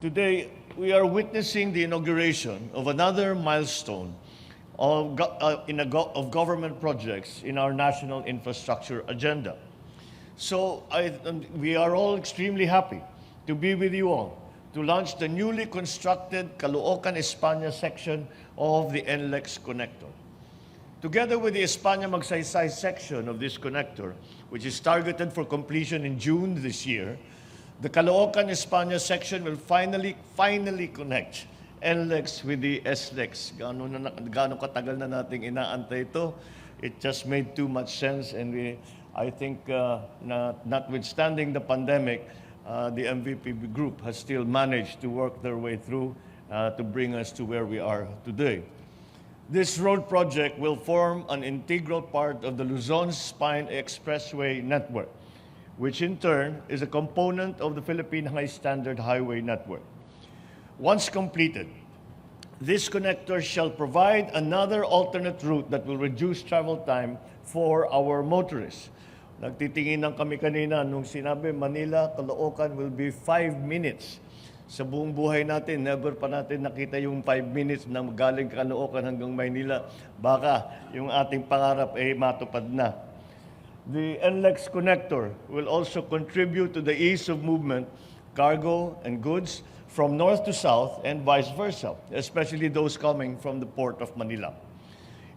Today, we are witnessing the inauguration of another milestone of government projects in our national infrastructure agenda. So we are all extremely happy to be with you all to launch the newly constructed Caloocan España section of the NLEX connector. Together with the España Magsaysay section of this connector, which is targeted for completion in June this year, the Caloocan España section will finally connect NLEX with the SLEX. Gaano katagal na nating inaantay ito. It just made too much sense, and I think notwithstanding the pandemic, the MVP group has still managed to work their way through to bring us to where we are today. This road project will form an integral part of the Luzon Spine Expressway network, which in turn is a component of the Philippine High Standard Highway Network. Once completed, this connector shall provide another alternate route that will reduce travel time for our motorists. Nagtitinginan kami kanina nung sinabi Manila, Caloocan will be 5 minutes. Sa buong buhay natin, never pa natin nakita yung 5 minutes na galing Caloocan hanggang Maynila. Baka yung ating pangarap ay matupad na. The NLEX connector will also contribute to the ease of movement, cargo and goods from north to south and vice versa, especially those coming from the Port of Manila.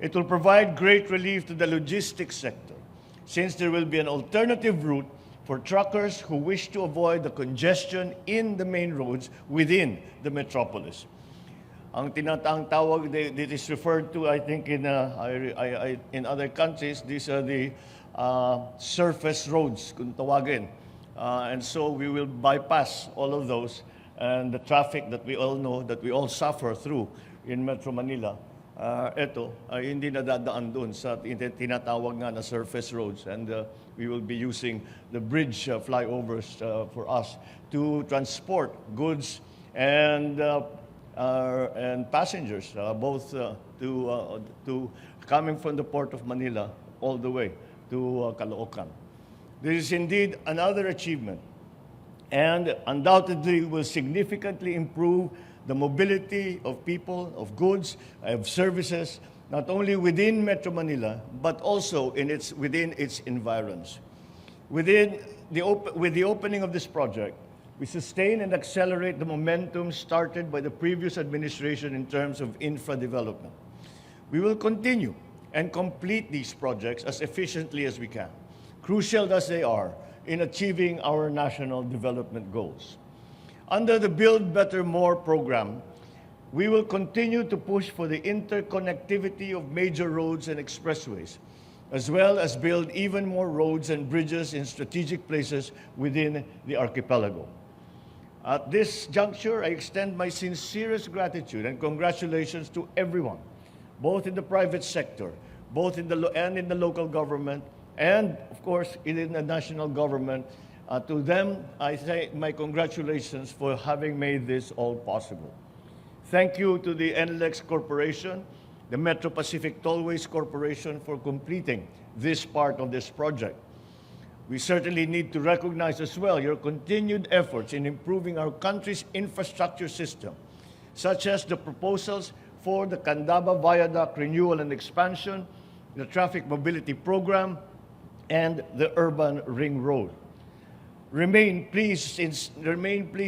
It will provide great relief to the logistics sector, since there will be an alternative route for truckers who wish to avoid the congestion in the main roads within the metropolis. Ang tawag, that is referred to, I think, in other countries, these are the surface roads, kung tawagin. And so we will bypass all of those, and the traffic that we all know, that we all suffer through in Metro Manila, ito ay hindi nadadaan doon sa tinatawag nga na surface roads, and we will be using the bridge flyovers for us to transport goods and passengers, both to coming from the Port of Manila all the way to Caloocan. This is indeed another achievement, and undoubtedly will significantly improve the mobility of people, of goods, of services, not only within Metro Manila, but also within its environs. With the opening of this project, we sustain and accelerate the momentum started by the previous administration in terms of infra development. We will continue and complete these projects as efficiently as we can, crucial as they are in achieving our national development goals. Under the Build Better More program, we will continue to push for the interconnectivity of major roads and expressways, as well as build even more roads and bridges in strategic places within the archipelago. At this juncture, I extend my sincerest gratitude and congratulations to everyone, both in the private sector, both in the local government, and of course in the national government. To them, I say my congratulations for having made this all possible. Thank you to the NLEX Corporation, the Metro Pacific Tollways Corporation, for completing this part of this project. We certainly need to recognize as well your continued efforts in improving our country's infrastructure system, such as the proposals for the Candaba Viaduct renewal and expansion, the Traffic Mobility Program, and the Urban Ring Road. Remain please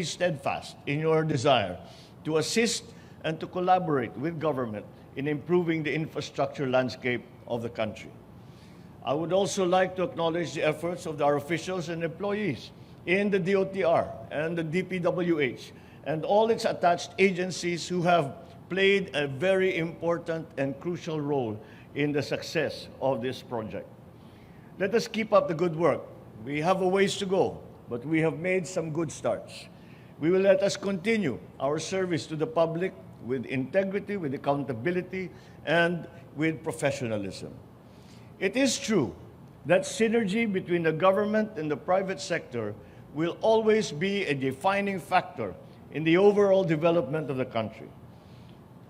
steadfast in your desire to assist and to collaborate with government in improving the infrastructure landscape of the country. I would also like to acknowledge the efforts of our officials and employees in the DOTR and the DPWH and all its attached agencies who have played a very important and crucial role in the success of this project. Let us keep up the good work. We have a ways to go, but we have made some good starts. We will let us continue our service to the public with integrity, with accountability, and with professionalism. It is true that synergy between the government and the private sector will always be a defining factor in the overall development of the country.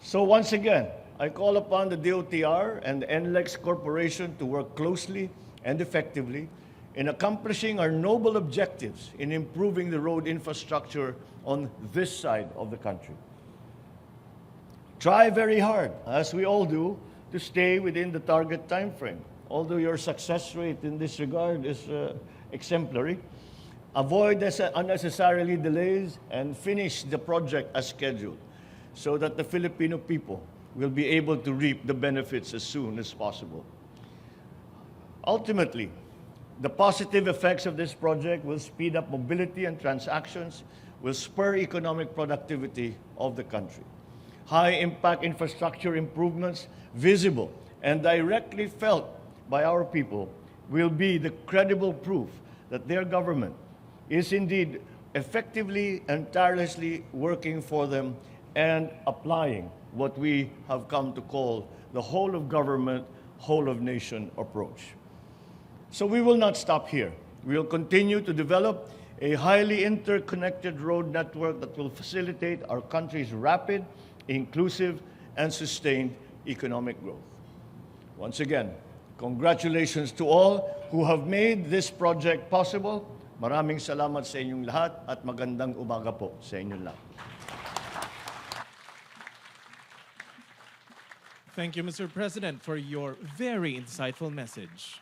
So once again, I call upon the DOTR and the NLEX Corporation to work closely and effectively in accomplishing our noble objectives in improving the road infrastructure on this side of the country. Try very hard, as we all do, to stay within the target time frame. Although your success rate in this regard is exemplary, avoid unnecessarily delays and finish the project as scheduled so that the Filipino people will be able to reap the benefits as soon as possible. Ultimately, the positive effects of this project will speed up mobility and transactions, will spur economic productivity of the country. High-impact infrastructure improvements, visible and directly felt by our people, will be the credible proof that their government is indeed effectively and tirelessly working for them and applying what we have come to call the whole of government, whole of nation approach. So we will not stop here. We will continue to develop a highly interconnected road network that will facilitate our country's rapid, inclusive, and sustained economic growth. Once again, congratulations to all who have made this project possible. Maraming salamat sa inyong lahat at magandang umaga po sa inyong lahat. Thank you, Mr. President, for your very insightful message.